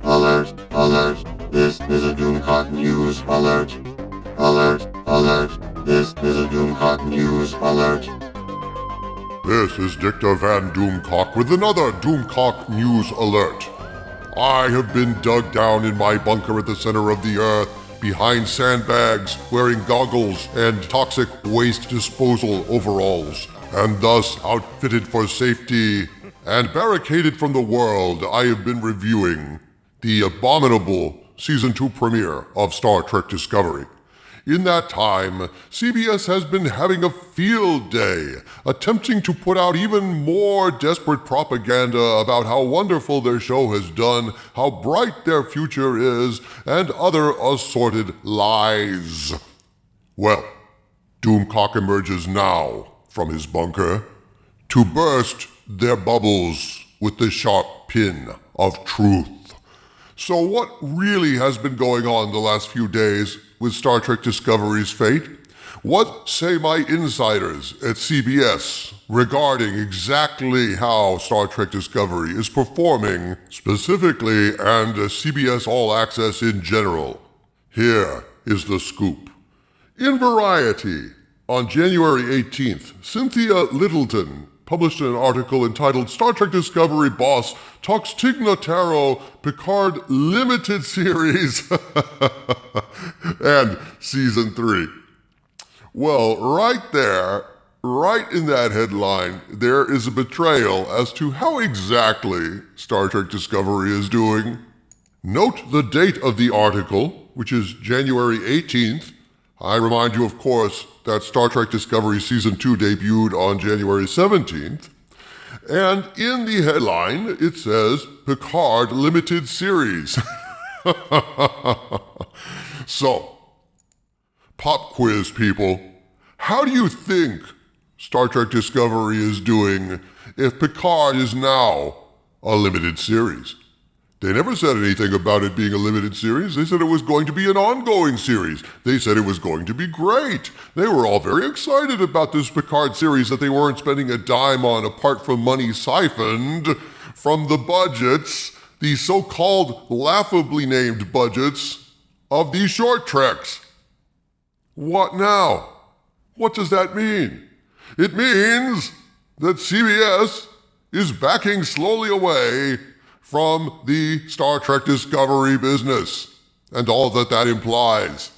Alert, alert, this is a Doomcock news alert. Alert, alert, this is a Doomcock news alert. This is Dictor Van Doomcock with another Doomcock news alert. I have been dug down in my bunker at the center of the earth, behind sandbags, wearing goggles and toxic waste disposal overalls, and thus outfitted for safety and barricaded from the world. I have been reviewing the abominable Season 2 premiere of Star Trek Discovery. In that time, CBS has been having a field day, attempting to put out even more desperate propaganda about how wonderful their show has done, how bright their future is, and other assorted lies. Well, Doomcock emerges now from his bunker to burst their bubbles with the sharp pin of truth. So what really has been going on the last few days with Star Trek Discovery's fate? What say my insiders at CBS regarding exactly how Star Trek Discovery is performing specifically and CBS All Access in general? Here is the scoop. In Variety, on January 18th, Cynthia Littleton published an article entitled Star Trek Discovery Boss Talks Tig Notaro Picard Limited Series and Season 3. Well, right there, right in that headline, there is a betrayal as to how exactly Star Trek Discovery is doing. Note the date of the article, which is January 18th. I remind you, of course, that Star Trek Discovery Season 2 debuted on January 17th. And in the headline, it says, Picard Limited Series. So, pop quiz, people. How do you think Star Trek Discovery is doing if Picard is now a limited series? They never said anything about it being a limited series. They said it was going to be an ongoing series. They said it was going to be great. They were all very excited about this Picard series that they weren't spending a dime on apart from money siphoned from the budgets, the so-called laughably named budgets of these short treks. What now? What does that mean? It means that CBS is backing slowly away from the Star Trek Discovery business and all that implies.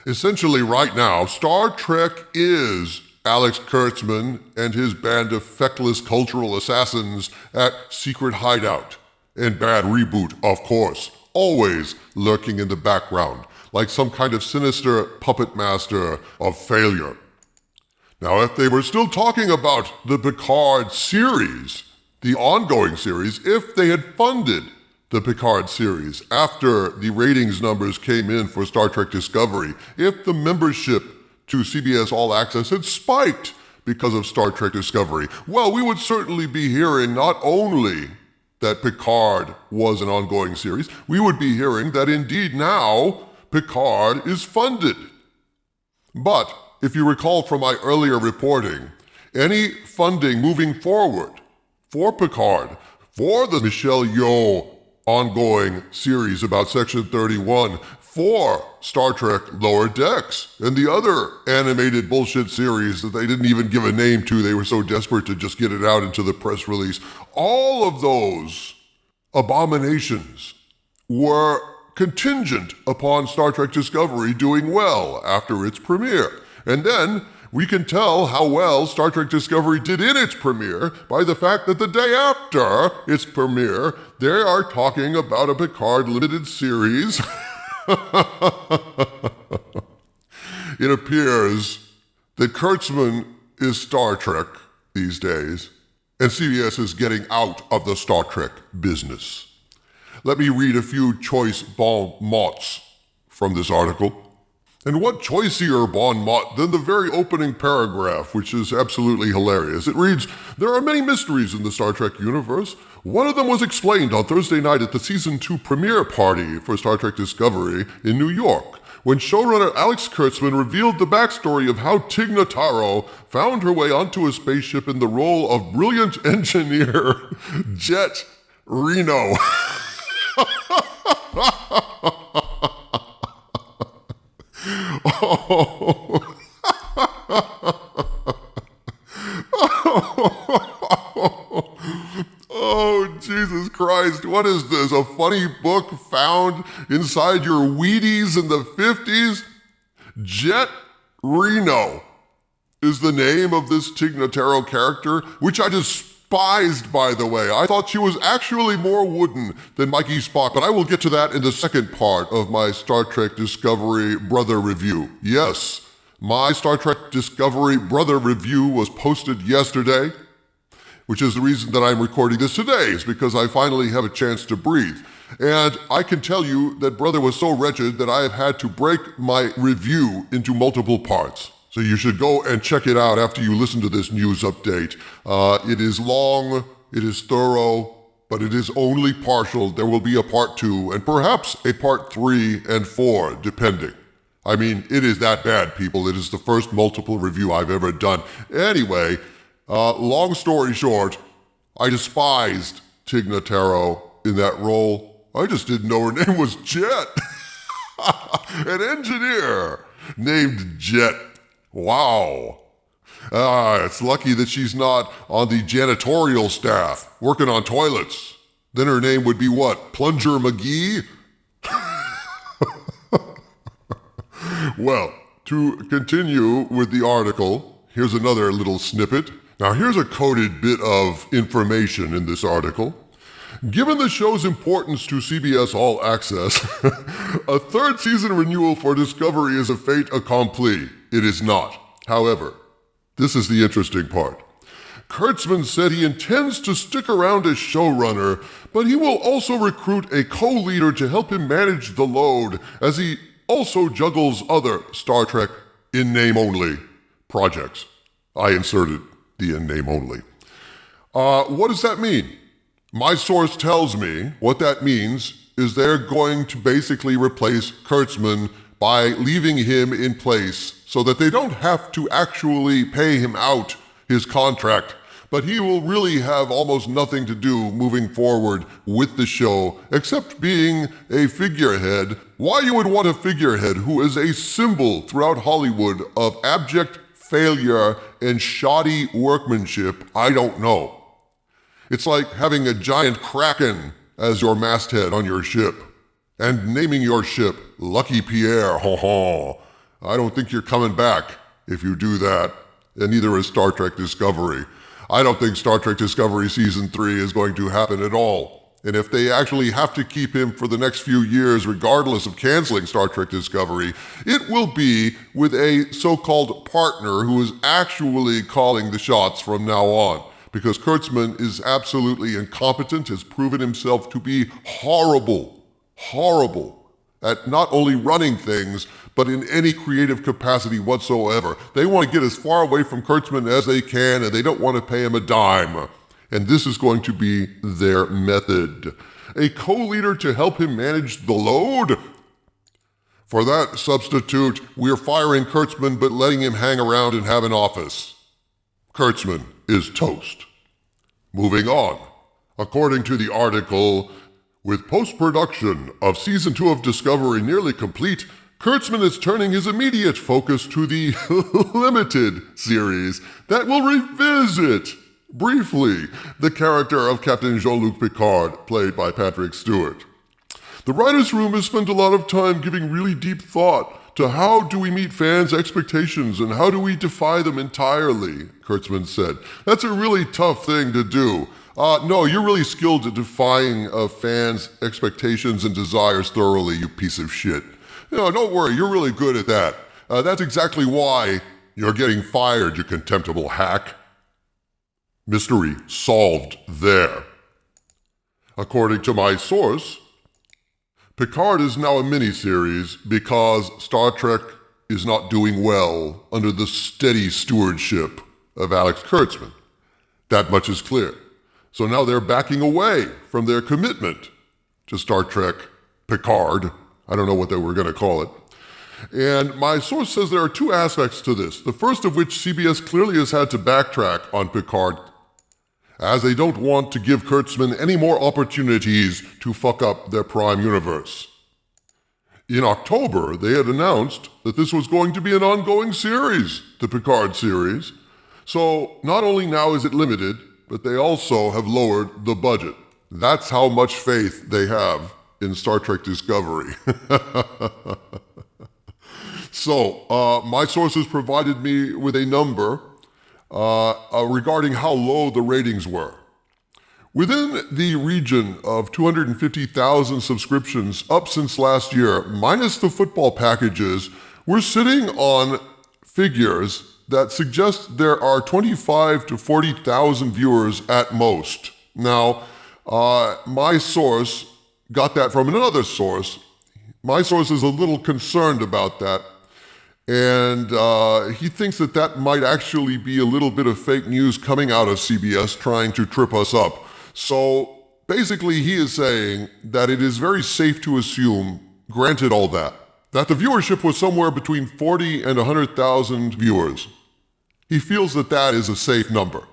Essentially, right now, Star Trek is Alex Kurtzman and his band of feckless cultural assassins at Secret Hideout, and Bad Reboot, of course, always lurking in the background, like some kind of sinister puppet master of failure. Now, if they were still talking about the Picard series, the ongoing series, if they had funded the Picard series after the ratings numbers came in for Star Trek Discovery, if the membership to CBS All Access had spiked because of Star Trek Discovery, well, we would certainly be hearing not only that Picard was an ongoing series, we would be hearing that indeed now Picard is funded. But if you recall from my earlier reporting, any funding moving forward for Picard, for the Michelle Yeoh ongoing series about Section 31, for Star Trek Lower Decks, and the other animated bullshit series that they didn't even give a name to, they were so desperate to just get it out into the press release. All of those abominations were contingent upon Star Trek Discovery doing well after its premiere. And then we can tell how well Star Trek Discovery did in its premiere by the fact that the day after its premiere, they are talking about a Picard limited series. It appears that Kurtzman is Star Trek these days, and CBS is getting out of the Star Trek business. Let me read a few choice bon mots from this article. And what choicier bon mot than the very opening paragraph, which is absolutely hilarious. It reads, there are many mysteries in the Star Trek universe. One of them was explained on Thursday night at the Season 2 premiere party for Star Trek Discovery in New York, when showrunner Alex Kurtzman revealed the backstory of how Tig Notaro found her way onto a spaceship in the role of brilliant engineer Jet Reno. Oh, Jesus Christ, what is this? A funny book found inside your Wheaties in the 50s? Jet Reno is the name of this Tig Notaro character, which I despised, by the way. I thought she was actually more wooden than Mikey Spock, but I will get to that in the second part of my Star Trek Discovery Brother review. Yes, my Star Trek Discovery Brother review was posted yesterday, which is the reason that I'm recording this today, is because I finally have a chance to breathe. And I can tell you that Brother was so wretched that I have had to break my review into multiple parts. So you should go and check it out after you listen to this news update. It is long, it is thorough, but it is only partial. There will be a part 2 and perhaps a part 3 and 4, depending. I mean, it is that bad, people. It is the first multiple review I've ever done. Anyway, long story short, I despised Tig Notaro in that role. I just didn't know her name was Jet. An engineer named Jet. Wow. It's lucky that she's not on the janitorial staff, working on toilets. Then her name would be what? Plunger McGee? Well, to continue with the article, here's another little snippet. Now, here's a coded bit of information in this article. Given the show's importance to CBS All Access, a third season renewal for Discovery is a fait accompli. It is not. However, this is the interesting part. Kurtzman said he intends to stick around as showrunner, but he will also recruit a co-leader to help him manage the load, as he also juggles other Star Trek in-name-only projects. I inserted the in-name-only. What does that mean? My source tells me what that means is they're going to basically replace Kurtzman by leaving him in place so that they don't have to actually pay him out his contract, but he will really have almost nothing to do moving forward with the show except being a figurehead. Why you would want a figurehead who is a symbol throughout Hollywood of abject failure and shoddy workmanship, I don't know. It's like having a giant kraken as your masthead on your ship and naming your ship Lucky Pierre. I don't think you're coming back if you do that, and neither is Star Trek Discovery. I don't think Star Trek Discovery Season 3 is going to happen at all. And if they actually have to keep him for the next few years, regardless of canceling Star Trek Discovery, it will be with a so-called partner who is actually calling the shots from now on. Because Kurtzman is absolutely incompetent, has proven himself to be horrible at not only running things, but in any creative capacity whatsoever. They want to get as far away from Kurtzman as they can, and they don't want to pay him a dime. And this is going to be their method. A co-leader to help him manage the load? For that substitute, we're firing Kurtzman but letting him hang around and have an office. Kurtzman is toast. Moving on. According to the article, with post-production of Season 2 of Discovery nearly complete, Kurtzman is turning his immediate focus to the limited series that will revisit, briefly, the character of Captain Jean-Luc Picard, played by Patrick Stewart. The writer's room has spent a lot of time giving really deep thought to how do we meet fans' expectations and how do we defy them entirely, Kurtzman said. That's a really tough thing to do. No, you're really skilled at defying fans' expectations and desires thoroughly, you piece of shit. No, don't worry, you're really good at that. That's exactly why you're getting fired, you contemptible hack. Mystery solved there. According to my source, Picard is now a miniseries because Star Trek is not doing well under the steady stewardship of Alex Kurtzman. That much is clear. So now they're backing away from their commitment to Star Trek Picard. I don't know what they were going to call it. And my source says there are two aspects to this. The first of which CBS clearly has had to backtrack on Picard. as they don't want to give Kurtzman any more opportunities to fuck up their Prime universe. In October, they had announced that this was going to be an ongoing series, the Picard series. So not only now is it limited, but they also have lowered the budget. That's how much faith they have in Star Trek Discovery. So, my sources provided me with a number regarding how low the ratings were. Within the region of 250,000 subscriptions up since last year, minus the football packages, we're sitting on figures that suggest there are 25 to 40,000 viewers at most. Now, my source got that from another source. My source is a little concerned about that, and he thinks that that might actually be a little bit of fake news coming out of CBS trying to trip us up. So basically he is saying that it is very safe to assume, granted all that the viewership was somewhere between 40 and 100,000 viewers. He feels that that is a safe number,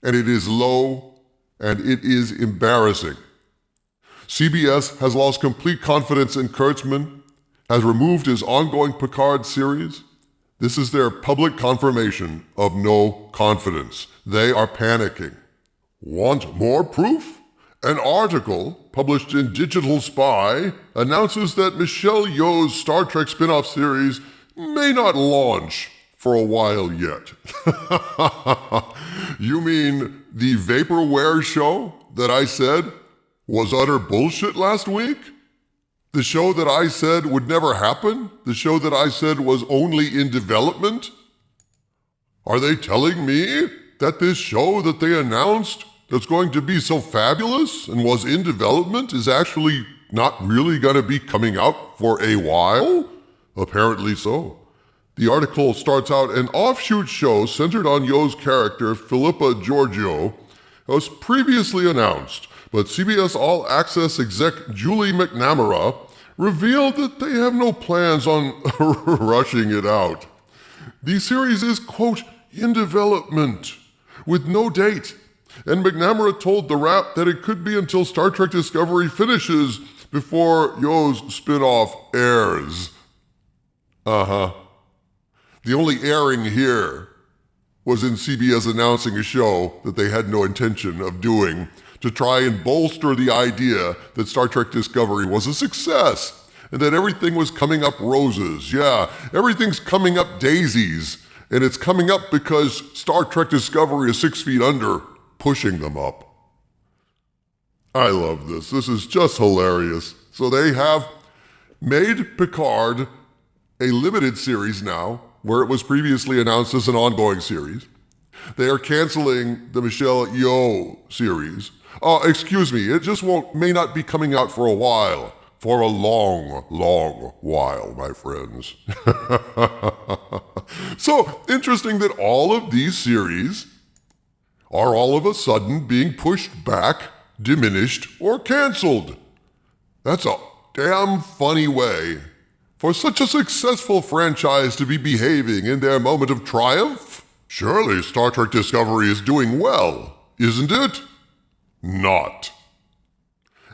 and it is low, and it is embarrassing. CBS has lost complete confidence in Kurtzman, has removed his ongoing Picard series. This is their public confirmation of no confidence. They are panicking. Want more proof? An article published in Digital Spy announces that Michelle Yeoh's Star Trek spin-off series may not launch for a while yet. You mean the Vaporware show that I said was utter bullshit last week? The show that I said would never happen? The show that I said was only in development? Are they telling me that this show that they announced that's going to be so fabulous and was in development is actually not really going to be coming out for a while? Apparently so. The article starts out, an offshoot show centered on Yeoh's character, Philippa Georgiou, was previously announced, but CBS All Access exec Julie McNamara revealed that they have no plans on rushing it out. The series is, quote, in development, with no date, and McNamara told The Wrap that it could be until Star Trek Discovery finishes before Yeoh's spin-off airs. The only airing here was in CBS announcing a show that they had no intention of doing to try and bolster the idea that Star Trek Discovery was a success and that everything was coming up roses. Yeah, everything's coming up daisies, and it's coming up because Star Trek Discovery is 6 feet under, pushing them up. I love this. This is just hilarious. So they have made Picard a limited series now, where it was previously announced as an ongoing series. They are canceling the Michelle Yeoh series. Excuse me, it just may not be coming out for a while. For a long, long while, my friends. So, interesting that all of these series are all of a sudden being pushed back, diminished, or canceled. That's a damn funny way for such a successful franchise to be behaving in their moment of triumph. Surely Star Trek Discovery is doing well, isn't it? Not.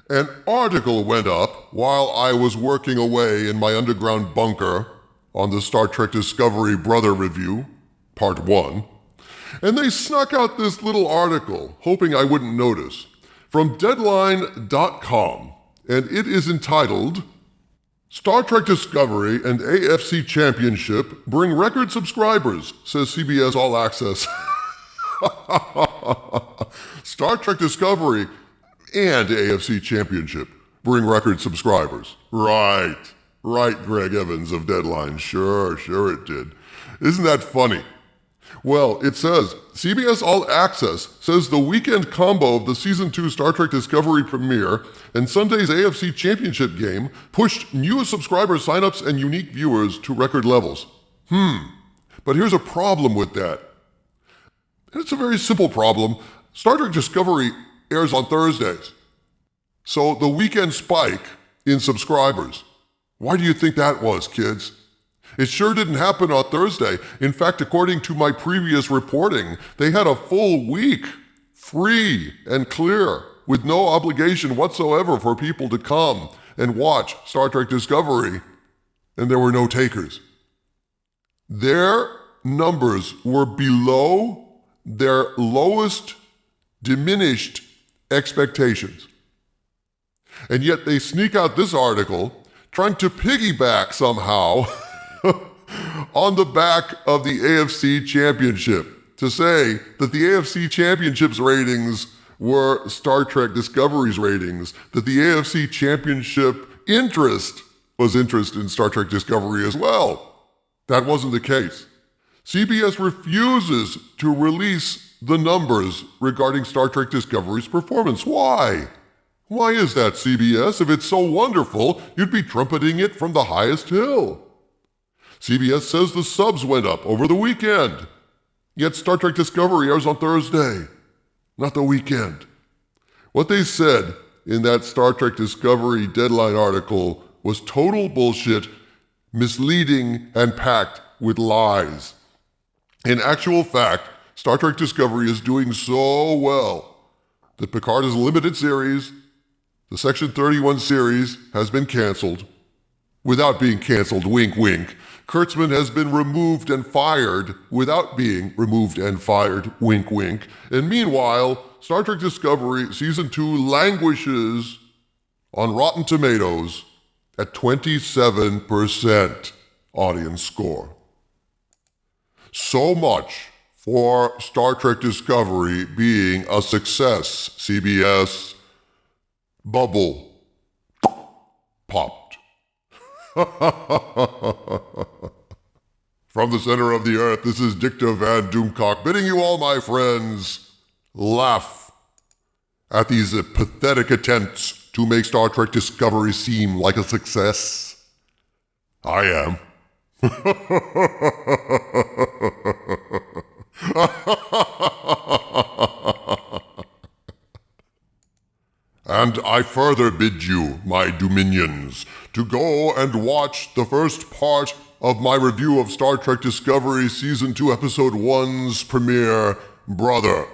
An article went up while I was working away in my underground bunker on the Star Trek Discovery Brother Review, Part 1, and they snuck out this little article, hoping I wouldn't notice, from Deadline.com, and it is entitled, Star Trek Discovery and AFC Championship bring record subscribers, says CBS All Access. Star Trek Discovery and AFC Championship bring record subscribers. Right, Greg Evans of Deadline. Sure it did. Isn't that funny? Well, it says, CBS All Access says the weekend combo of the Season 2 Star Trek Discovery premiere and Sunday's AFC Championship game pushed new subscriber signups and unique viewers to record levels. But here's a problem with that. And it's a very simple problem. Star Trek Discovery airs on Thursdays. So the weekend spike in subscribers, why do you think that was, kids? It sure didn't happen on Thursday. In fact, according to my previous reporting, they had a full week free and clear, with no obligation whatsoever for people to come and watch Star Trek Discovery, and there were no takers. Their numbers were below their lowest diminished expectations. And yet they sneak out this article trying to piggyback somehow on the back of the AFC Championship to say that the AFC Championship's ratings were Star Trek Discovery's ratings, that the AFC Championship interest was interest in Star Trek Discovery as well. That wasn't the case. CBS refuses to release the numbers regarding Star Trek Discovery's performance. Why? Why is that, CBS? If it's so wonderful, you'd be trumpeting it from the highest hill. CBS says the subs went up over the weekend. Yet Star Trek Discovery airs on Thursday, not the weekend. What they said in that Star Trek Discovery deadline article was total bullshit, misleading, and packed with lies. In actual fact, Star Trek Discovery is doing so well that Picard is a limited series. The Section 31 series has been canceled. Without being canceled, wink, wink. Kurtzman has been removed and fired without being removed and fired, wink, wink. And meanwhile, Star Trek Discovery Season 2 languishes on Rotten Tomatoes at 27% audience score. So much for Star Trek Discovery being a success. CBS bubble popped. From the center of the earth, this is Dicta Van Doomcock bidding you all, my friends, laugh at these pathetic attempts to make Star Trek Discovery seem like a success. I am. And I further bid you, my dominions, to go and watch the first part of my review of Star Trek Discovery Season 2 Episode 1's premiere, Brother.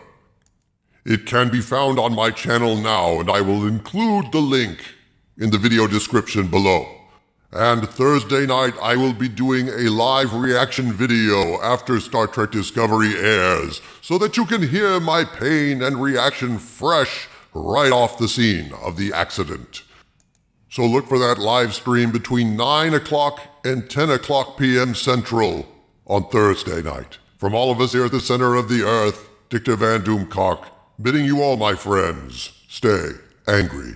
It can be found on my channel now, and I will include the link in the video description below. And Thursday night, I will be doing a live reaction video after Star Trek Discovery airs, so that you can hear my pain and reaction fresh right off the scene of the accident. So look for that live stream between 9 o'clock and 10 o'clock p.m. Central on Thursday night. From all of us here at the center of the earth, Dicta Van Doomcock, bidding you all, my friends, stay angry.